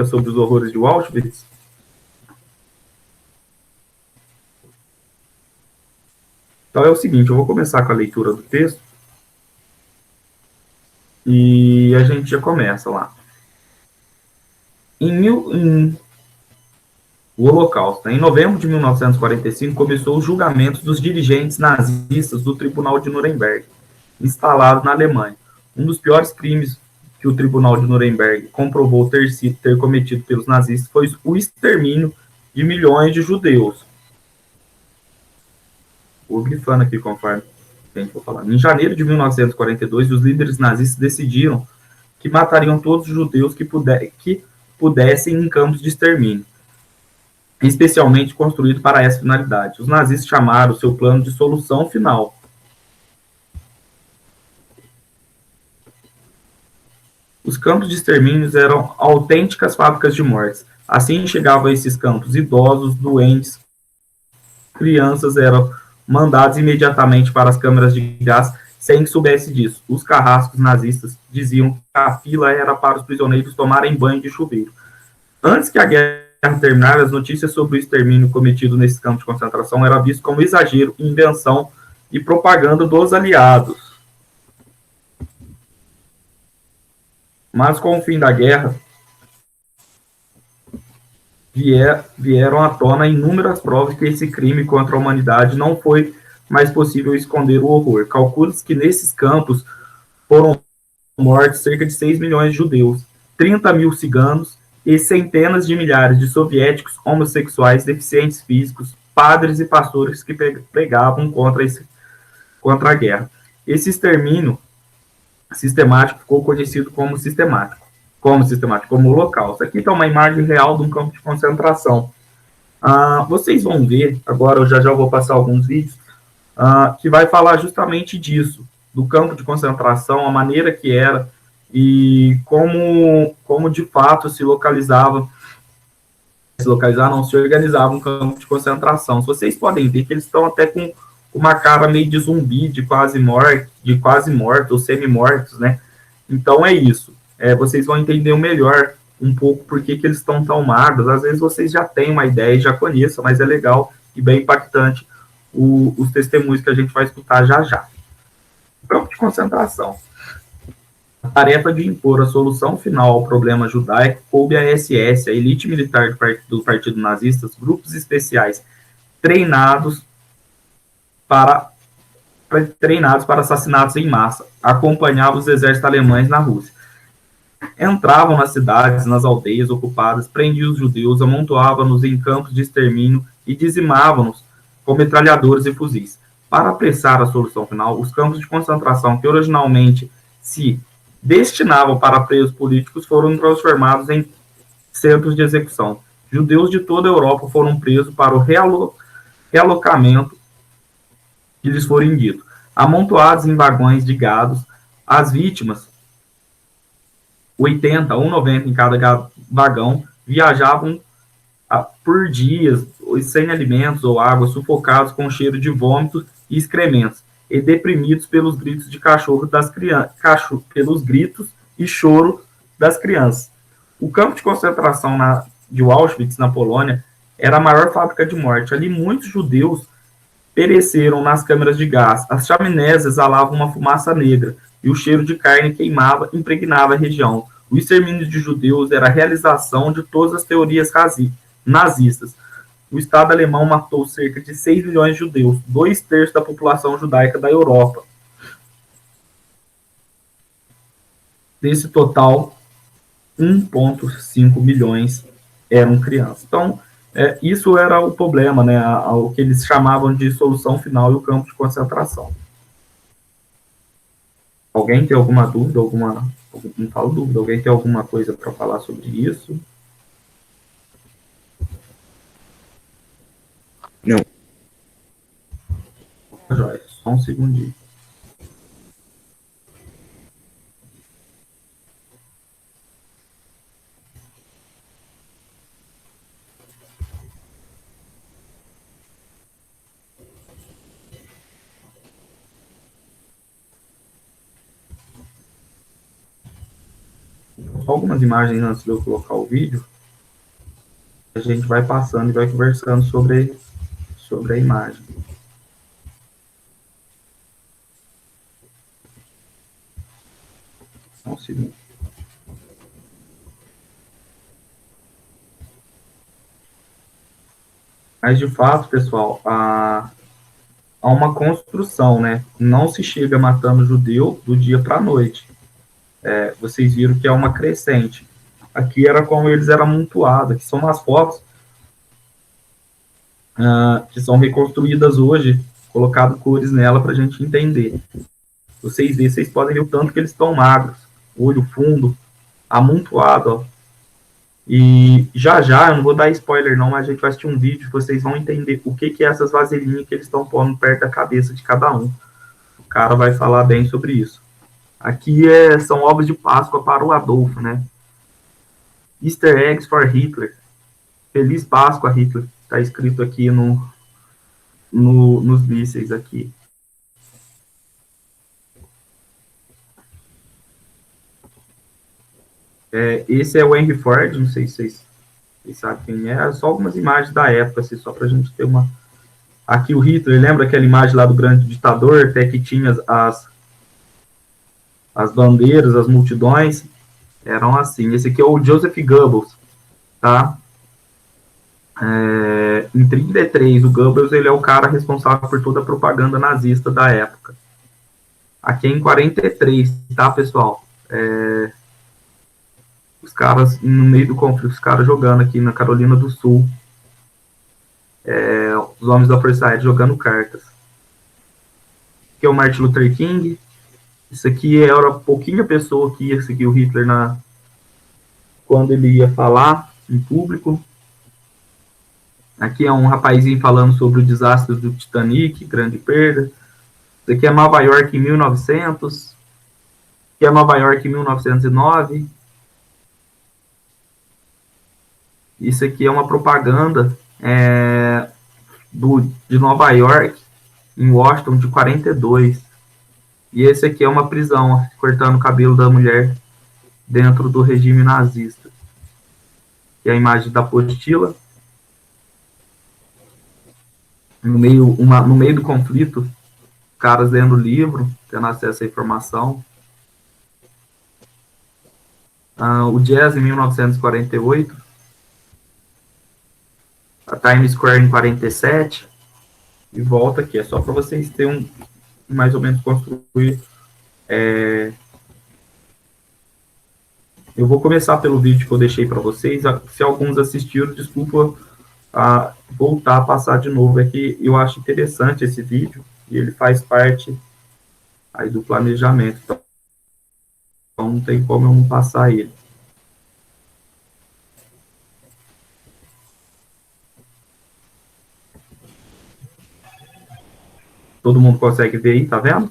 sobre os horrores de Auschwitz? Então é o seguinte, eu vou começar com a leitura do texto e a gente já começa lá. O Holocausto. Em novembro de 1945, começou os julgamentos dos dirigentes nazistas do Tribunal de Nuremberg, instalado na Alemanha. Um dos piores crimes que o Tribunal de Nuremberg comprovou ter cometido pelos nazistas foi o extermínio de milhões de judeus. Vou grifando aqui conforme a gente for falando. Em janeiro de 1942, os líderes nazistas decidiram que matariam todos os judeus que pudessem em campos de extermínio, especialmente construído para essa finalidade. Os nazistas chamaram o seu plano de solução final. Os campos de extermínios eram autênticas fábricas de mortes. Assim chegavam a esses campos idosos, doentes, crianças eram mandados imediatamente para as câmaras de gás sem que soubesse disso. Os carrascos nazistas diziam que a fila era para os prisioneiros tomarem banho de chuveiro. Antes que a guerra terminar, as notícias sobre o extermínio cometido nesses campos de concentração eram vistas como exagero, invenção e propaganda dos aliados. Mas com o fim da guerra, vieram à tona inúmeras provas que esse crime contra a humanidade não foi mais possível esconder o horror. Calcula-se que nesses campos foram mortos cerca de 6 milhões de judeus, 30 mil ciganos e centenas de milhares de soviéticos, homossexuais, deficientes físicos, padres e pastores que pregavam contra a guerra. Esse extermínio sistemático ficou conhecido como como Holocausto. Aqui está uma imagem real de um campo de concentração. Vocês vão ver, agora eu já vou passar alguns vídeos, que vai falar justamente disso, do campo de concentração, a maneira que era e como de fato se organizava um campo de concentração. Vocês podem ver que eles estão até com uma cara meio de zumbi, de quase mortos, ou semi-mortos, né? Então é isso. Vocês vão entender melhor um pouco por que eles estão tão magros. Às vezes vocês já têm uma ideia e já conheçam, mas é legal e bem impactante os testemunhos que a gente vai escutar já já. Campo de concentração. A tarefa de impor a solução final ao problema judaico coube à SS, a elite militar do Partido Nazista, grupos especiais treinados para assassinatos em massa, acompanhavam os exércitos alemães na Rússia. Entravam nas cidades, nas aldeias ocupadas, prendiam os judeus, amontoavam-nos em campos de extermínio e dizimavam-nos com metralhadores e fuzis. Para apressar a solução final, os campos de concentração que originalmente se destinavam para presos políticos foram transformados em centros de execução. Judeus de toda a Europa foram presos para o realocamento que lhes for dito. Amontoados em vagões de gados, as vítimas, 80 ou 90 em cada vagão, viajavam por dias sem alimentos ou água, sufocados com cheiro de vômitos e excrementos, e deprimidos pelos gritos de pelos gritos e choro das crianças. O campo de concentração de Auschwitz, na Polônia, era a maior fábrica de morte. Ali muitos judeus pereceram nas câmeras de gás. As chaminés exalavam uma fumaça negra e o cheiro de carne impregnava a região. O extermínio de judeus era a realização de todas as teorias nazistas. O Estado alemão matou cerca de 6 milhões de judeus, 2/3 da população judaica da Europa. Desse total, 1,5 milhões eram crianças. Então, isso era o problema, né? O que eles chamavam de solução final e o campo de concentração. Alguém tem alguma dúvida? Não falo dúvida. Alguém tem alguma coisa para falar sobre isso? Não. Joia, só um segundinho. só algumas imagens antes de eu colocar o vídeo. A gente vai passando e vai conversando sobre a imagem. Só um segundo. Mas, de fato, pessoal, há uma construção, né? Não se chega matando judeu do dia para a noite. Vocês viram que é uma crescente. Aqui era como eles eram amontoados. Aqui são umas fotos que são reconstruídas hoje, colocado cores nela para a gente entender. Vocês podem ver o tanto que eles estão magros. Olho fundo, amontoado, ó. E já, eu não vou dar spoiler não, mas a gente vai assistir um vídeo, vocês vão entender o que é essas vasilhinhas que eles estão pondo perto da cabeça de cada um. O cara vai falar bem sobre isso. Aqui são ovos de Páscoa para o Adolfo, né? Easter eggs for Hitler. Feliz Páscoa, Hitler. Está escrito aqui nos mísseis aqui. Esse é o Henry Ford, não sei se vocês sabem quem é. Só algumas imagens da época, assim, só para a gente ter uma... Aqui o Hitler, lembra aquela imagem lá do grande ditador, até que tinha as bandeiras, as multidões, eram assim. Esse aqui é o Joseph Goebbels, tá? Em 1933, o Goebbels ele é o cara responsável por toda a propaganda nazista da época. Aqui é em 1943, tá, pessoal? Os caras, no meio do conflito, os caras jogando aqui na Carolina do Sul. Os homens da Força Aérea jogando cartas. Aqui é o Martin Luther King. Isso aqui era pouquinha pessoa que ia seguir o Hitler quando ele ia falar em público. Aqui é um rapazinho falando sobre o desastre do Titanic, grande perda. Isso aqui é Nova York em 1900. Aqui é Nova York em 1909. Isso aqui é uma propaganda de Nova York em Washington de 42. E esse aqui é uma prisão, ó, cortando o cabelo da mulher dentro do regime nazista. E a imagem da apostila. No meio do conflito, caras lendo o livro, tendo acesso à informação. O jazz em 1948. A Times Square em 47. E volta aqui, é só para vocês terem mais ou menos construir. Eu vou começar pelo vídeo que eu deixei para vocês. Se alguns assistiram, desculpa voltar a passar de novo. É que eu acho interessante esse vídeo e ele faz parte aí do planejamento. Então não tem como eu não passar ele. Todo mundo consegue ver aí, tá vendo?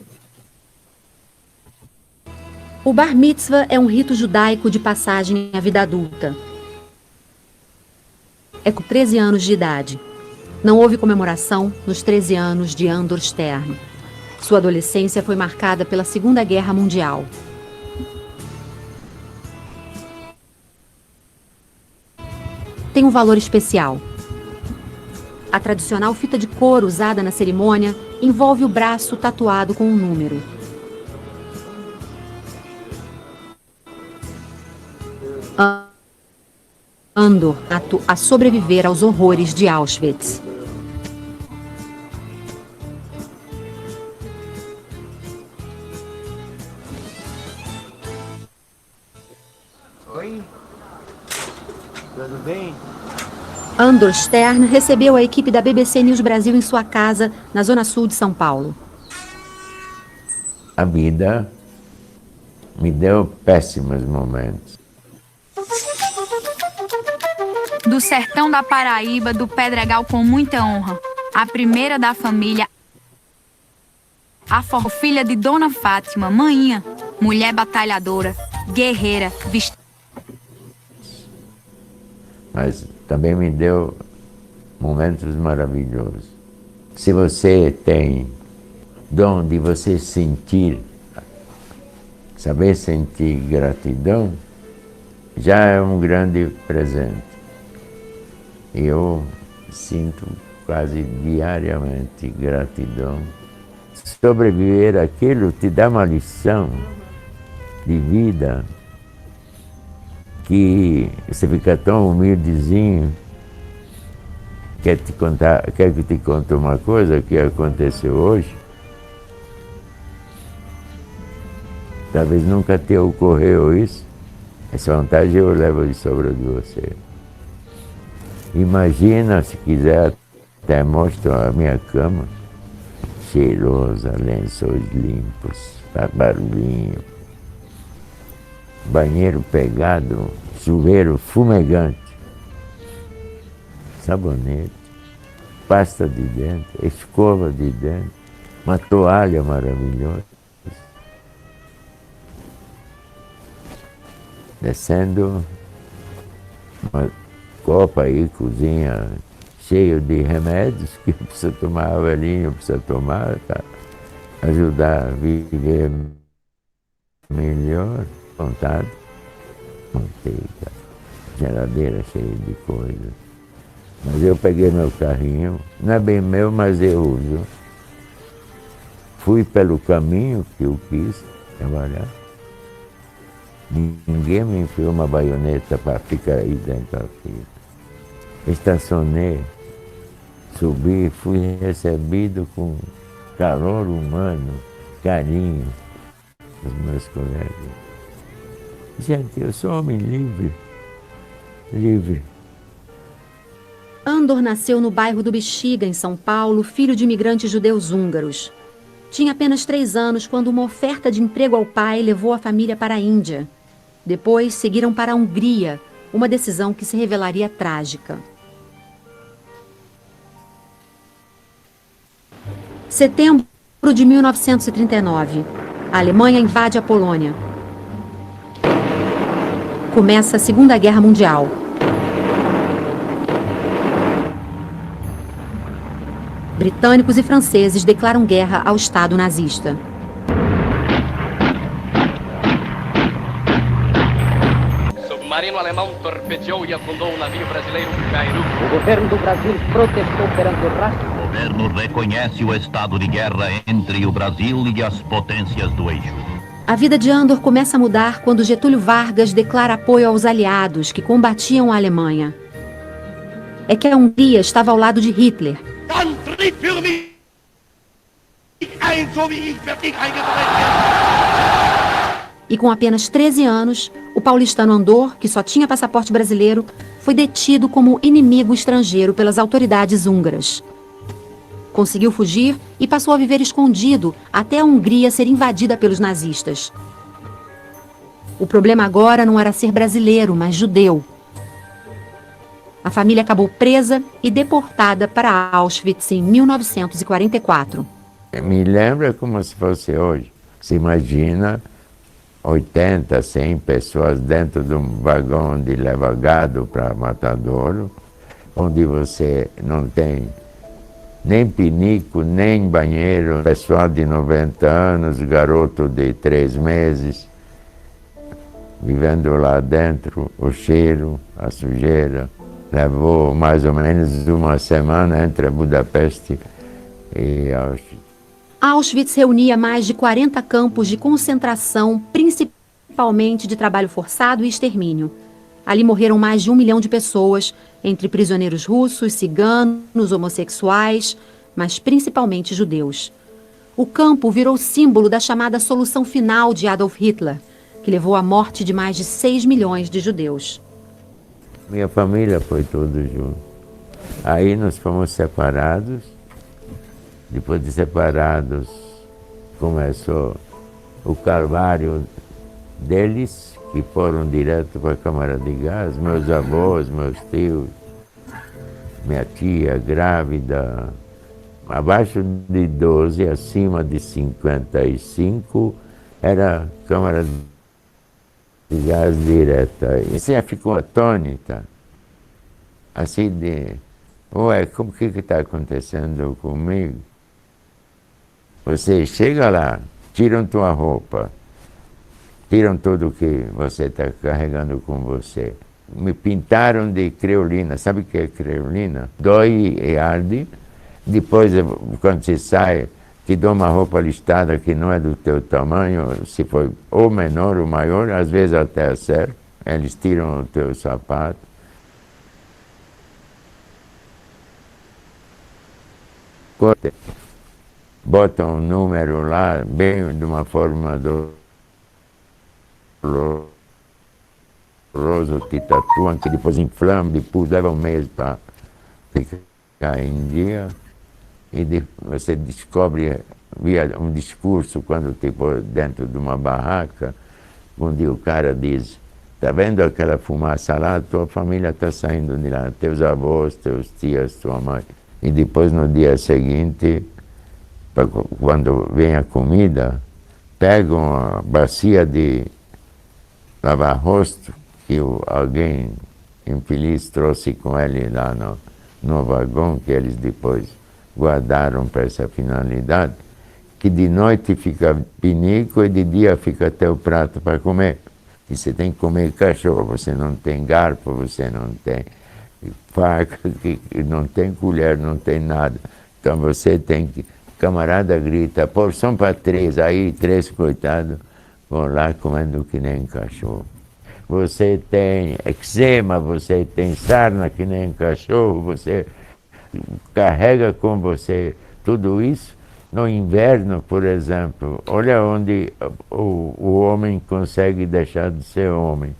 O Bar Mitzvah é um rito judaico de passagem à vida adulta. É com 13 anos de idade. Não houve comemoração nos 13 anos de Andor Stern. Sua adolescência foi marcada pela Segunda Guerra Mundial. Tem um valor especial. A tradicional fita de couro usada na cerimônia envolve o braço tatuado com um número. Andor, a sobreviver aos horrores de Auschwitz. Oi? Tudo bem? Andor Stern recebeu a equipe da BBC News Brasil em sua casa, na zona sul de São Paulo. A vida me deu péssimos momentos. Do sertão da Paraíba, do Pedregal com muita honra. A primeira da família, filha de Dona Fátima, manhinha, mulher batalhadora, guerreira, Mas também me deu momentos maravilhosos. Se você tem dom de você saber sentir gratidão, já é um grande presente. Eu sinto quase diariamente gratidão. Sobreviver àquilo te dá uma lição de vida que você fica tão humildezinho. Quer que te conte uma coisa que aconteceu hoje? Talvez nunca te ocorreu isso. Essa vantagem eu levo de sobra de você. Imagina, se quiser, até mostro a minha cama, cheirosa, lençóis limpos, barulhinho, banheiro pegado, chuveiro fumegante, sabonete, pasta de dente, escova de dente, uma toalha maravilhosa. Descendo uma copa aí, cozinha, cheio de remédios que precisa tomar, o velhinho precisa tomar para ajudar a viver melhor, vontade, manteiga, geladeira cheia de coisas. Mas eu peguei meu carrinho, não é bem meu, mas eu uso. Fui pelo caminho que eu quis trabalhar. Ninguém me enfiou uma baioneta para ficar aí dentro da fila. Estacionei, subi, fui recebido com calor humano, carinho dos meus colegas. Gente, eu sou homem livre, livre. Andor nasceu no bairro do Bexiga, em São Paulo, filho de imigrantes judeus húngaros. Tinha apenas 3 anos quando uma oferta de emprego ao pai levou a família para a Índia. Depois seguiram para a Hungria, uma decisão que se revelaria trágica. Setembro de 1939. A Alemanha invade a Polônia. Começa a Segunda Guerra Mundial. Britânicos e franceses declaram guerra ao Estado nazista. Submarino alemão torpedeou e afundou o navio brasileiro Cairu. O governo do Brasil protestou perante o rastro. O governo reconhece o estado de guerra entre o Brasil e as potências do eixo. A vida de Andor começa a mudar quando Getúlio Vargas declara apoio aos aliados que combatiam a Alemanha. É que a Hungria estava ao lado de Hitler. E com apenas 13 anos, o paulistano Andor, que só tinha passaporte brasileiro, foi detido como inimigo estrangeiro pelas autoridades húngaras. Conseguiu fugir e passou a viver escondido até a Hungria ser invadida pelos nazistas. O problema agora não era ser brasileiro, mas judeu. A família acabou presa e deportada para Auschwitz em 1944. Me lembra como se fosse hoje. Você imagina 80, 100 pessoas dentro de um vagão onde leva gado para matadouro, onde você não tem nem pinico, nem banheiro, pessoal de 90 anos, garoto de 3 meses, vivendo lá dentro, o cheiro, a sujeira. Levou mais ou menos uma semana entre Budapeste e Auschwitz. Auschwitz reunia mais de 40 campos de concentração, principalmente de trabalho forçado e extermínio. Ali morreram mais de 1 milhão de pessoas, entre prisioneiros russos, ciganos, homossexuais, mas principalmente judeus. O campo virou símbolo da chamada solução final de Adolf Hitler, que levou à morte de mais de 6 milhões de judeus. Minha família foi tudo junto. Aí nós fomos separados. Depois de separados, começou o calvário deles, que foram direto para a câmara de gás, meus avós, meus tios, minha tia grávida, abaixo de 12, acima de 55, era câmara de gás direta. E você ficou atônita, assim de, ué, como que está acontecendo comigo? Você chega lá, tiram tua roupa, tiram tudo que você está carregando com você. Me pintaram de creolina. Sabe o que é creolina? Dói e arde. Depois, quando você sai, te dão uma roupa listada que não é do teu tamanho, se for ou menor ou maior, às vezes até acerta. Eles tiram o teu sapato. Botam um número lá, bem de uma forma dolorosa, te tatuam, que depois inflamam, depois leva um mês para ficar em dia. E você descobre via um discurso quando tipo dentro de uma barraca, onde o cara diz: tá vendo aquela fumaça lá? Tua família está saindo de lá, teus avós, teus tias, tua mãe. E depois no dia seguinte, quando vem a comida, pegam a bacia de lavar rosto que alguém infeliz trouxe com ele lá no vagão, que eles depois guardaram para essa finalidade, que de noite fica pinico e de dia fica até o prato para comer. E você tem que comer cachorro, você não tem garfo, você não tem faca, não tem colher, não tem nada. Então você tem que... Camarada grita, porção para 3, aí 3, coitado, vão lá comendo que nem cachorro. Você tem eczema, você tem sarna que nem cachorro, você carrega com você tudo isso. No inverno, por exemplo, olha onde o homem consegue deixar de ser homem.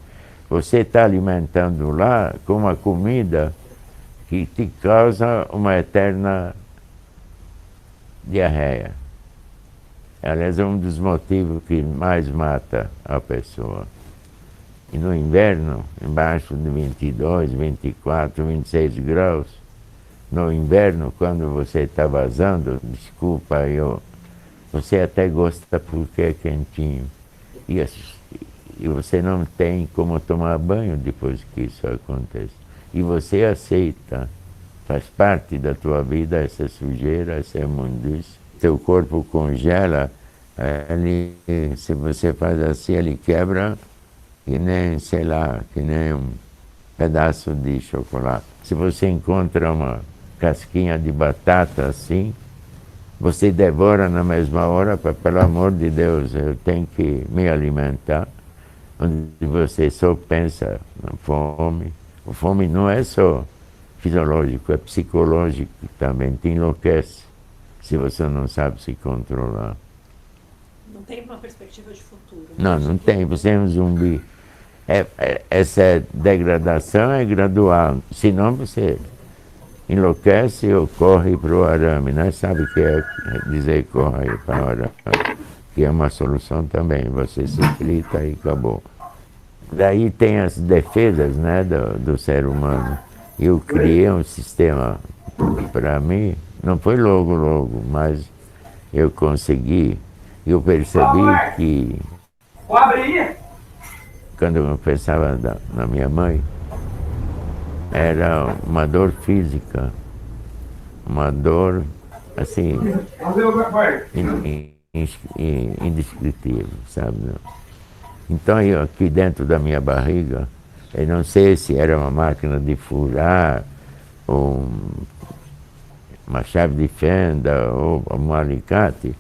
Você está alimentando lá com uma comida que te causa uma eterna diarreia. Aliás, é um dos motivos que mais mata a pessoa. E no inverno, embaixo de 22, 24, 26 graus, no inverno, quando você está vazando, desculpa, você até gosta porque é quentinho. E você não tem como tomar banho depois que isso acontece. E você aceita. Faz parte da tua vida essa sujeira, essa imundície. Teu corpo congela, se você faz assim, ele quebra que nem, sei lá, que nem um pedaço de chocolate. Se você encontra uma casquinha de batata assim, você devora na mesma hora, pelo amor de Deus, eu tenho que me alimentar. Onde você só pensa na fome. A fome não é só fisiológico, é psicológico também, te enlouquece se você não sabe se controlar. Não tem uma perspectiva de futuro. Não tem, você é um zumbi. Essa degradação é gradual, senão você enlouquece ou corre para o arame, né? Sabe o que é dizer corre para o arame? Que é uma solução também, você se frita e acabou. Daí tem as defesas, né, do ser humano. Eu criei um sistema, para mim, não foi logo, mas eu consegui. Eu percebi que, quando eu pensava na minha mãe, era uma dor física, uma dor, assim, indescritível, sabe? Então, eu aqui dentro da minha barriga, eu não sei se era uma máquina de furar, ou uma chave de fenda, ou um alicate.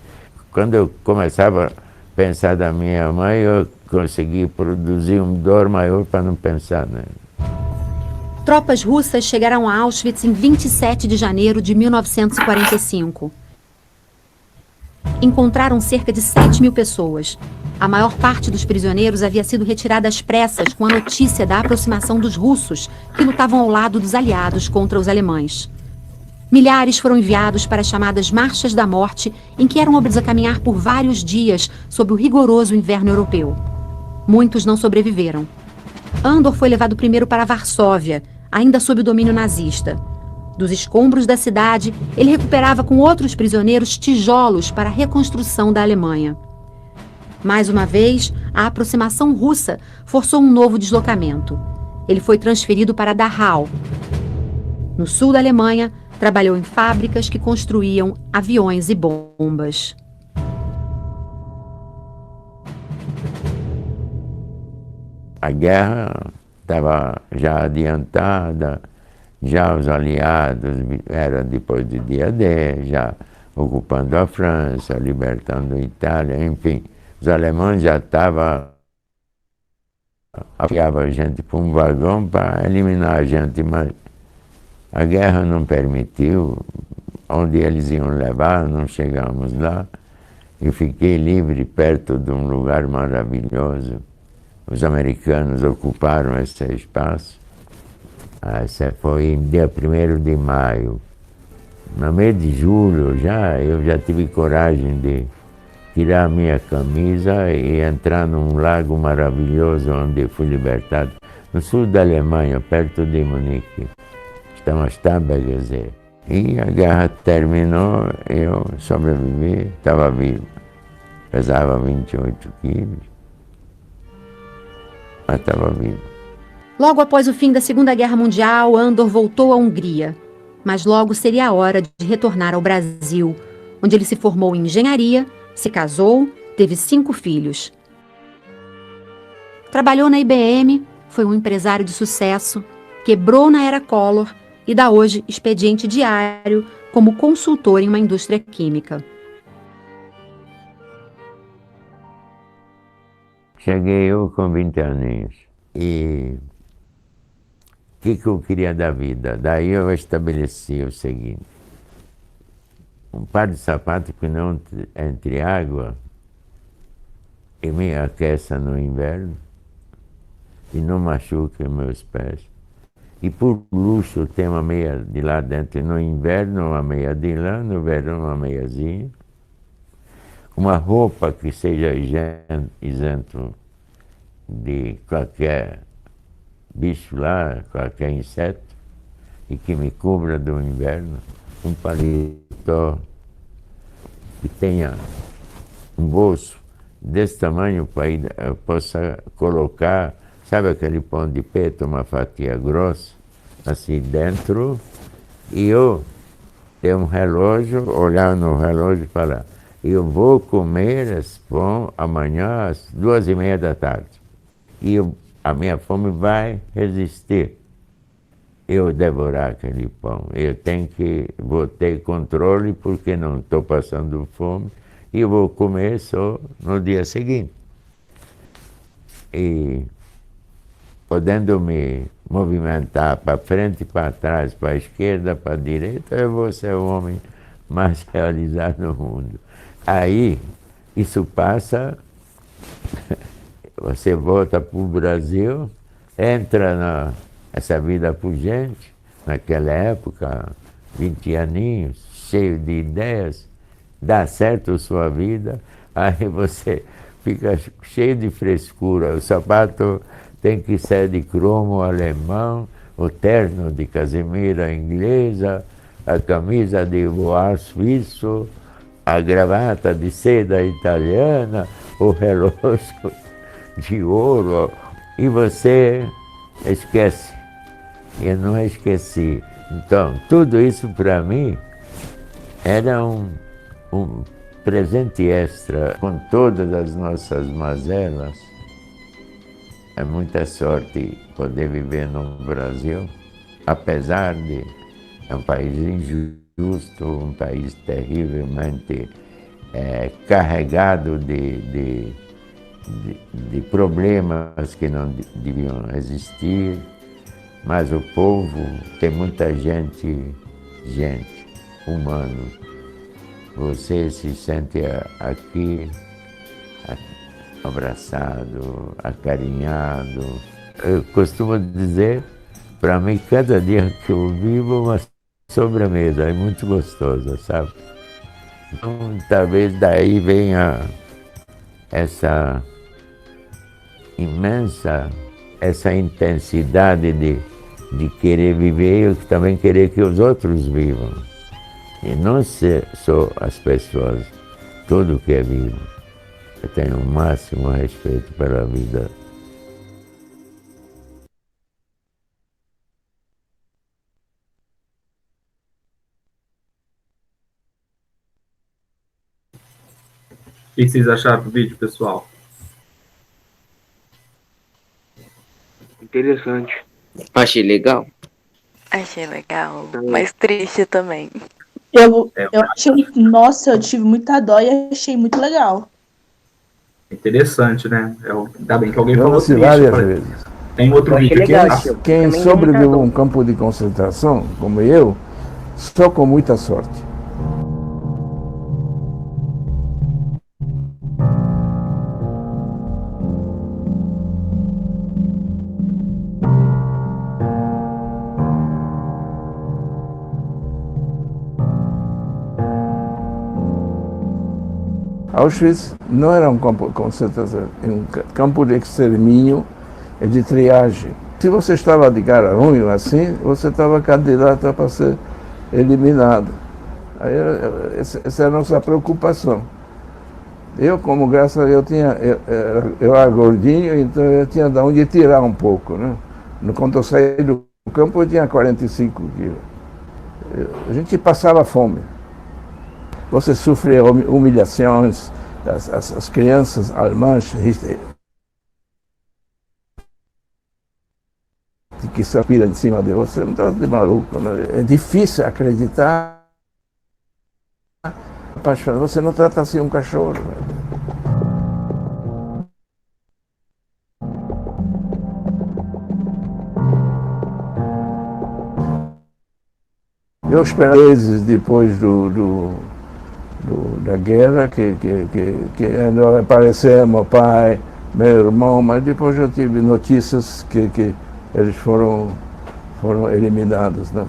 Quando eu começava a pensar da minha mãe, eu consegui produzir uma dor maior para não pensar nela. Tropas russas chegaram a Auschwitz em 27 de janeiro de 1945. Encontraram cerca de 7.000 pessoas. A maior parte dos prisioneiros havia sido retirada às pressas com a notícia da aproximação dos russos, que lutavam ao lado dos aliados contra os alemães. Milhares foram enviados para as chamadas Marchas da Morte, em que eram obrigados a caminhar por vários dias sob o rigoroso inverno europeu. Muitos não sobreviveram. Andor foi levado primeiro para Varsóvia, ainda sob o domínio nazista. Dos escombros da cidade, ele recuperava com outros prisioneiros tijolos para a reconstrução da Alemanha. Mais uma vez, a aproximação russa forçou um novo deslocamento. Ele foi transferido para Dachau. No sul da Alemanha, trabalhou em fábricas que construíam aviões e bombas. A guerra estava já adiantada, já os aliados eram depois do dia D, já ocupando a França, libertando a Itália, enfim, os alemães já estavam, afiavam a gente para um vagão para eliminar a gente, mas a guerra não permitiu, onde eles iam levar, não chegamos lá, e fiquei livre perto de um lugar maravilhoso. Os americanos ocuparam esse espaço. Esse foi em dia 1º de maio. No mês de julho eu já tive coragem de tirar a minha camisa e entrar num lago maravilhoso onde fui libertado, no sul da Alemanha, perto de Munique. Chama Starnbergersee. E a guerra terminou, eu sobrevivi, estava vivo. Pesava 28 quilos, mas estava vivo. Logo após o fim da Segunda Guerra Mundial, Andor voltou à Hungria. Mas logo seria a hora de retornar ao Brasil, onde ele se formou em engenharia, se casou, teve 5 filhos. Trabalhou na IBM, foi um empresário de sucesso, quebrou na era Collor e dá hoje expediente diário como consultor em uma indústria química. Cheguei eu com 20 aninhos e o que eu queria da vida? Daí eu estabeleci o seguinte: um par de sapatos que não entre água e me aqueça no inverno e não machuque meus pés. E por luxo tem uma meia de lá dentro, no inverno uma meia de lã, no verão uma meiazinha. Uma roupa que seja isento de qualquer bicho lá, qualquer inseto, e que me cubra do inverno. Um paletó que tenha um bolso desse tamanho para eu possa colocar, sabe aquele pão de peito, uma fatia grossa, assim dentro, e eu ter um relógio, olhar no relógio e falar: eu vou comer esse pão amanhã às 2h30 da tarde. E a minha fome vai resistir. Eu devorar aquele pão. Vou ter controle porque não estou passando fome e vou comer só no dia seguinte. E podendo me movimentar para frente, para trás, para a esquerda, para a direita, eu vou ser o homem mais realizado do mundo. Aí, isso passa, você volta para o Brasil, entra nessa vida pujante, naquela época, 20 aninhos, cheio de ideias, dá certo a sua vida, aí você fica cheio de frescura. O sapato tem que ser de cromo alemão, o terno de casemira inglesa, a camisa de voar suíço, a gravata de seda italiana, o relógio de ouro, e você esquece. Eu não esqueci. Então, tudo isso para mim era um presente extra, com todas as nossas mazelas. É muita sorte poder viver no Brasil, apesar de é um país injusto, um país terrivelmente carregado de problemas que não deviam existir, mas o povo tem muita gente humano. Você se sente aqui abraçado, acarinhado. Eu costumo dizer, para mim, cada dia que eu vivo, uma sobremesa é muito gostosa, sabe? Então, talvez daí venha essa intensidade de querer viver e também querer que os outros vivam. E não ser só as pessoas, tudo que é vivo. Eu tenho o máximo respeito pela vida. O que vocês acharam do vídeo, pessoal? Interessante. Achei legal. Achei legal, mas triste também. Eu achei, nossa, eu tive muita dó e achei muito legal. Interessante, né? Ainda bem que alguém Eu falou assisti triste. várias Falei, vezes. tem outro vídeo aqui. Quem sobreviveu a um campo de concentração, como eu, só com muita sorte. Auschwitz não era um campo de concentração, era um campo de extermínio e de triagem. Se você estava de cara ruim assim, você estava candidato para ser eliminado. Aí essa é a nossa preocupação. Eu, como graças a Deus, eu era gordinho, então eu tinha de onde tirar um pouco, né? Quando eu saí do campo, eu tinha 45 quilos. A gente passava fome. Você sofre humilhações, as crianças alemãs que se apiram em cima de você, não está de maluco, né? É difícil acreditar. Você não trata assim um cachorro. Né? Eu esperava meses depois da guerra que ainda apareceu meu pai, meu irmão, mas depois eu tive notícias que eles foram eliminados. Né?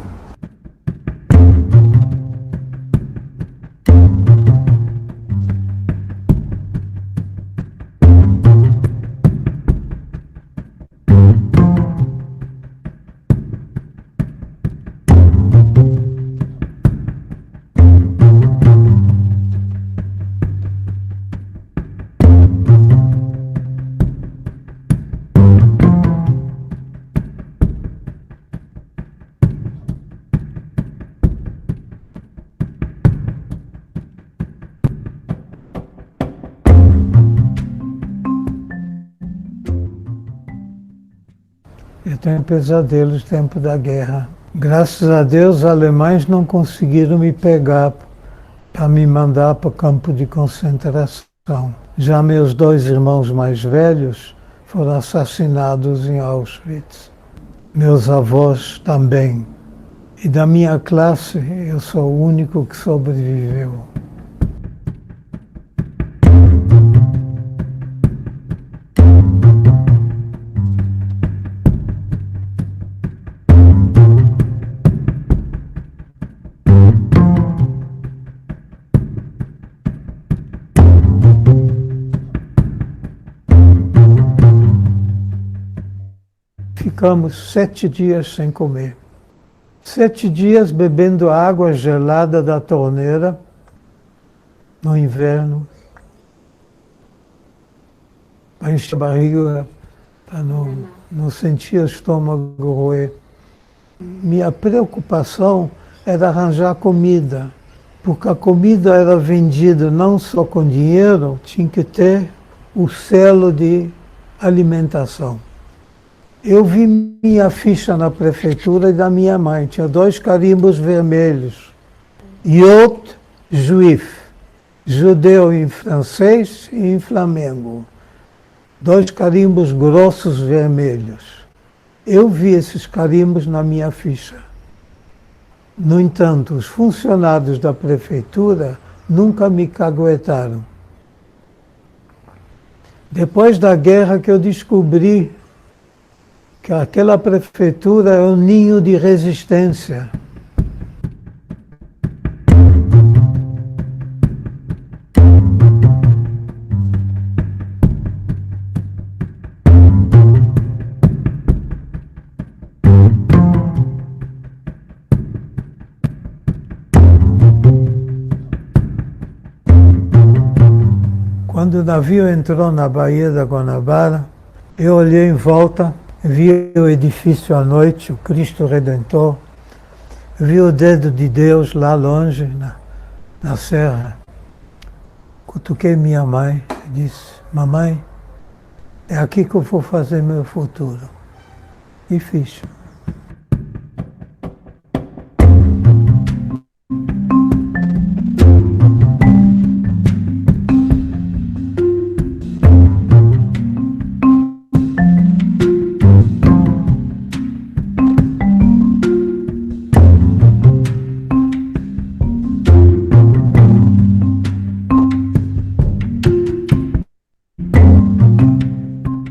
Eu tenho pesadelos no tempo da guerra. Graças a Deus, os alemães não conseguiram me pegar para me mandar para o campo de concentração. Já meus 2 irmãos mais velhos foram assassinados em Auschwitz. Meus avós também. E da minha classe, eu sou o único que sobreviveu. Ficamos 7 dias sem comer. 7 dias bebendo água gelada da torneira no inverno. Para encher a barriga, para não sentir o estômago roer. Minha preocupação era arranjar comida, porque a comida era vendida não só com dinheiro, tinha que ter o selo de alimentação. Eu vi minha ficha na prefeitura e da minha mãe. Tinha 2 carimbos vermelhos. Yot Juif. Judeu em francês e em flamengo. 2 carimbos grossos vermelhos. Eu vi esses carimbos na minha ficha. No entanto, os funcionários da prefeitura nunca me caguetaram. Depois da guerra que eu descobri que aquela prefeitura é um ninho de resistência. Quando o navio entrou na Baía da Guanabara, eu olhei em volta, vi o edifício à noite, o Cristo Redentor, vi o dedo de Deus lá longe, na serra. Cutuquei minha mãe e disse: mamãe, é aqui que eu vou fazer meu futuro. e fiz.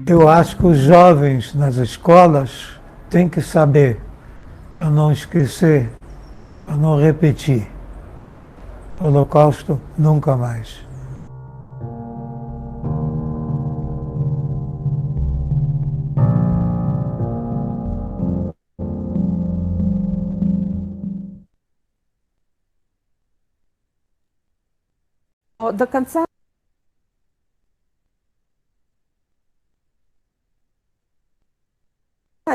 Eu acho que os jovens nas escolas têm que saber, para não esquecer, para não repetir. O Holocausto nunca mais. До конца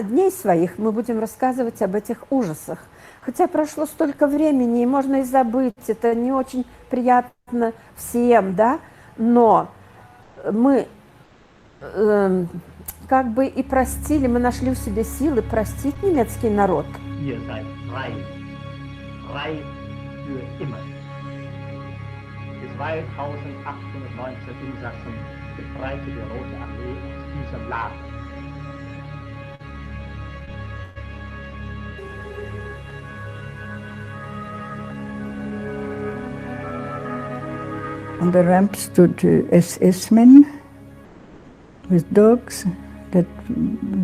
дней своих мы будем рассказывать об этих ужасах. Хотя прошло столько времени, и можно и забыть, это не очень приятно всем, да? Но мы как бы и простили, мы нашли в себе силы простить немецкий народ. Ihr seid frei, frei für immer. Die 2819 Insassen befreite die Rote Armee aus diesem Lager. On the ramp stood SS-men with dogs that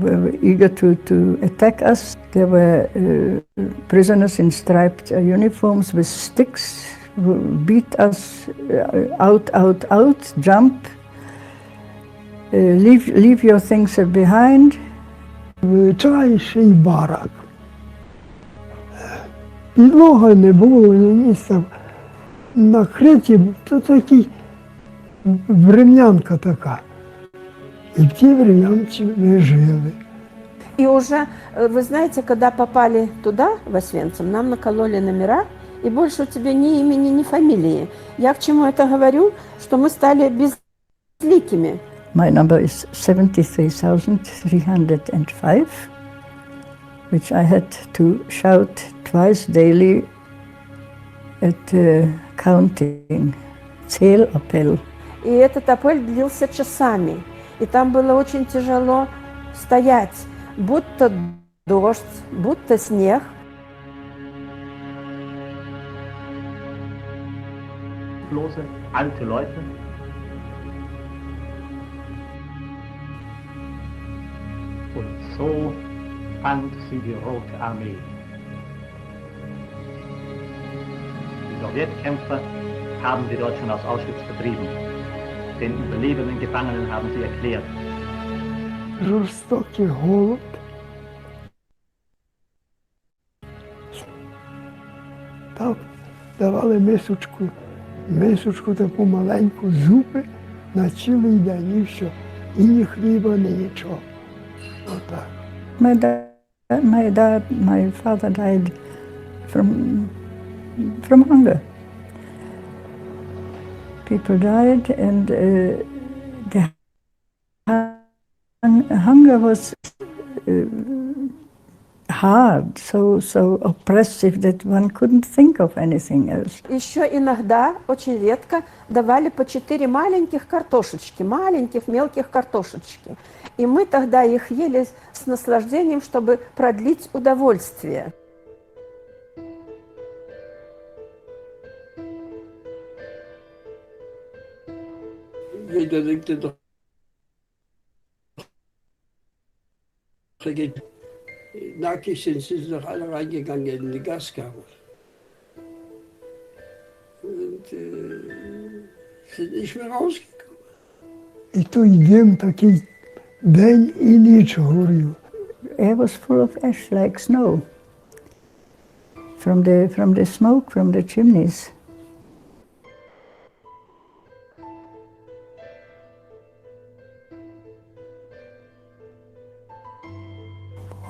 were eager to attack us. There were prisoners in striped uniforms with sticks who beat us out, jump, leave your things behind. Звичайний барак. Підлога не було місця. Накриті, то такі врем'янка така. И в те временки мы жили. И уже, вы знаете, когда попали туда, в Освенцим, нам накололи номера, и больше у тебя ни имени, ни фамилии. Я к чему это говорю? Что мы стали безликими. My number is 73,305, which I had to shout twice daily at counting. Zählappell. И этот аппель длился часами. И там было очень тяжело стоять, будто дождь, будто снег. Bloße alte Leute. Und so fand sie die Rote Armee. Die Sowjetkämpfer haben die Deutschen aus Auschwitz vertrieben. Den überlebenden Gefangenen haben sie erklärt. Жорстокий голод. Так, давали мисочку таку маленьку зупи на цілий день і все. І ні хліба, ні нічого. Отак. My father died from hunger. People died, and the hunger was hard, so oppressive that one couldn't think of anything else. Еще иногда, очень редко, давали по 4 маленьких картошечки, маленьких мелких картошечки. И мы тогда их ели с наслаждением, чтобы продлить удовольствие. Nackig sind sie doch alle reingegangen in die Gaskammer. Und sind nicht mehr rausgekommen. І той дим такий день і ніч горів. Air was full of ash like snow from the smoke from the chimneys.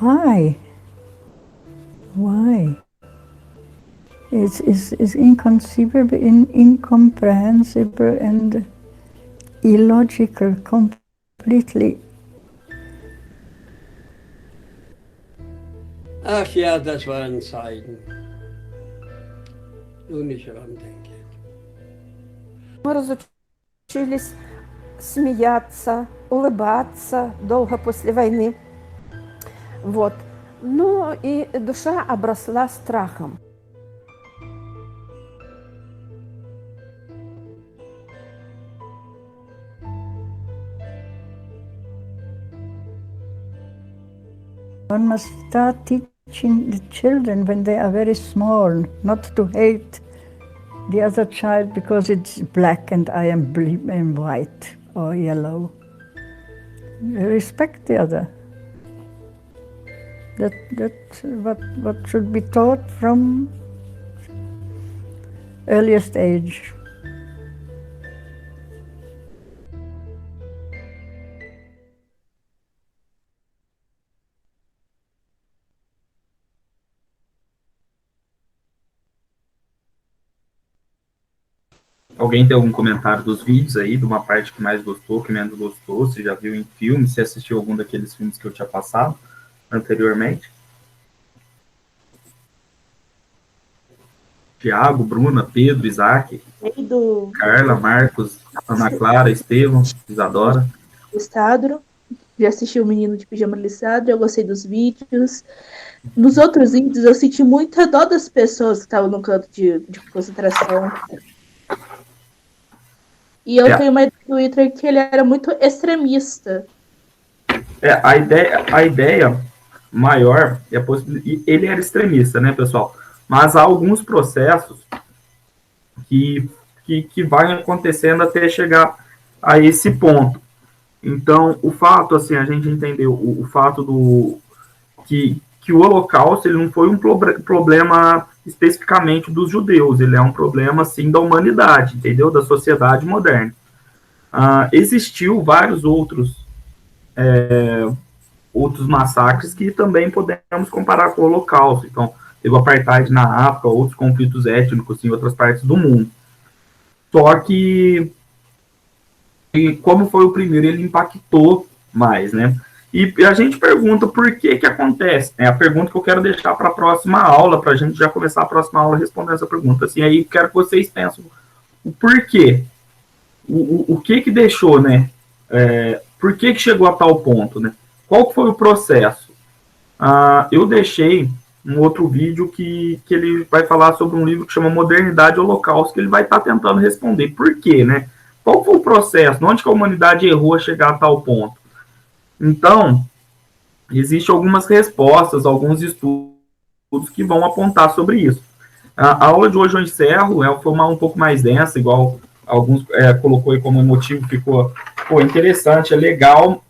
Why? It's inconceivable, incomprehensible, and illogical completely. Ach ja, das waren Zeiten. Nun nicht dran denke. Мы разучились смеяться, улыбаться долго после войны. Вот. Но и душа обросла страхом. One must start teaching the children when they are very small, not to hate the other child because it's black and I am white or yellow. Respect the other. That's what should be taught from earliest age. Alguém tem algum comentário dos vídeos aí, de uma parte que mais gostou, que menos gostou? Se já viu em filme, se assistiu algum daqueles filmes que eu tinha passado anteriormente? Tiago, Bruna, Pedro, Isaac, Carla, Marcos, Ana Clara, Estevam, Isadora. Lissandro, já assisti o Menino de Pijama Lissandro, eu gostei dos vídeos. Nos outros vídeos eu senti muita dó das pessoas que estavam no canto de concentração. E eu tenho uma ideia do Hitler que ele era muito extremista. A ideia maior, ele era extremista, né, pessoal? Mas há alguns processos que vai acontecendo até chegar a esse ponto. Então, o fato, assim, a gente entendeu o fato que o Holocausto ele não foi um problema especificamente dos judeus, ele é um problema, assim, da humanidade, entendeu? Da sociedade moderna. Existiu vários outros massacres que também podemos comparar com o Holocausto. Então, teve o apartheid na África, outros conflitos étnicos em outras partes do mundo. Só que, como foi o primeiro, ele impactou mais, né? E a gente pergunta por que acontece. É a pergunta que eu quero deixar para a próxima aula, para a gente já começar a próxima aula respondendo essa pergunta. Assim, aí quero que vocês pensem o porquê. O que deixou, né? Por que chegou a tal ponto, né? Qual que foi o processo? Eu deixei um outro vídeo que ele vai falar sobre um livro que chama Modernidade e Holocausto, que ele vai estar tentando responder. Por quê, né? Qual foi o processo? Onde que a humanidade errou a chegar a tal ponto? Então, existem algumas respostas, alguns estudos que vão apontar sobre isso. A aula de hoje eu encerro, foi um pouco mais densa, igual alguns colocou aí como motivo, ficou interessante, é legal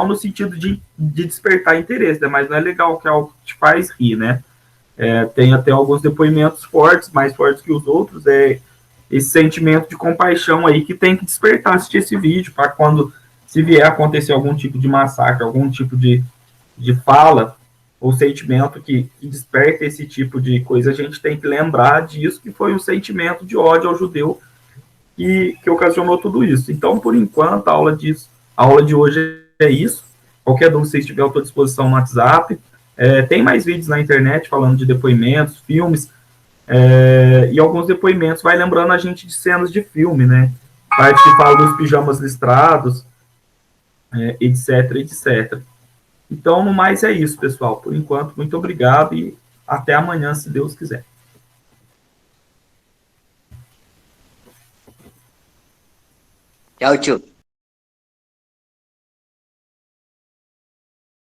no sentido de despertar interesse, né? Mas não é legal que é algo que te faz rir, né? Tem até alguns depoimentos fortes, mais fortes que os outros, esse sentimento de compaixão aí que tem que despertar assistir esse vídeo, para quando, se vier acontecer algum tipo de massacre, algum tipo de fala ou sentimento que desperta esse tipo de coisa, a gente tem que lembrar disso, que foi um sentimento de ódio ao judeu que ocasionou tudo isso. Então, por enquanto, a aula de hoje é isso. Qualquer dúvida, se vocês tiverem à sua disposição no WhatsApp. Tem mais vídeos na internet falando de depoimentos, filmes, e alguns depoimentos vai lembrando a gente de cenas de filme, né? Parte que fala dos pijamas listrados, etc, etc. Então, no mais é isso, pessoal. Por enquanto, muito obrigado e até amanhã, se Deus quiser. Tchau, tio.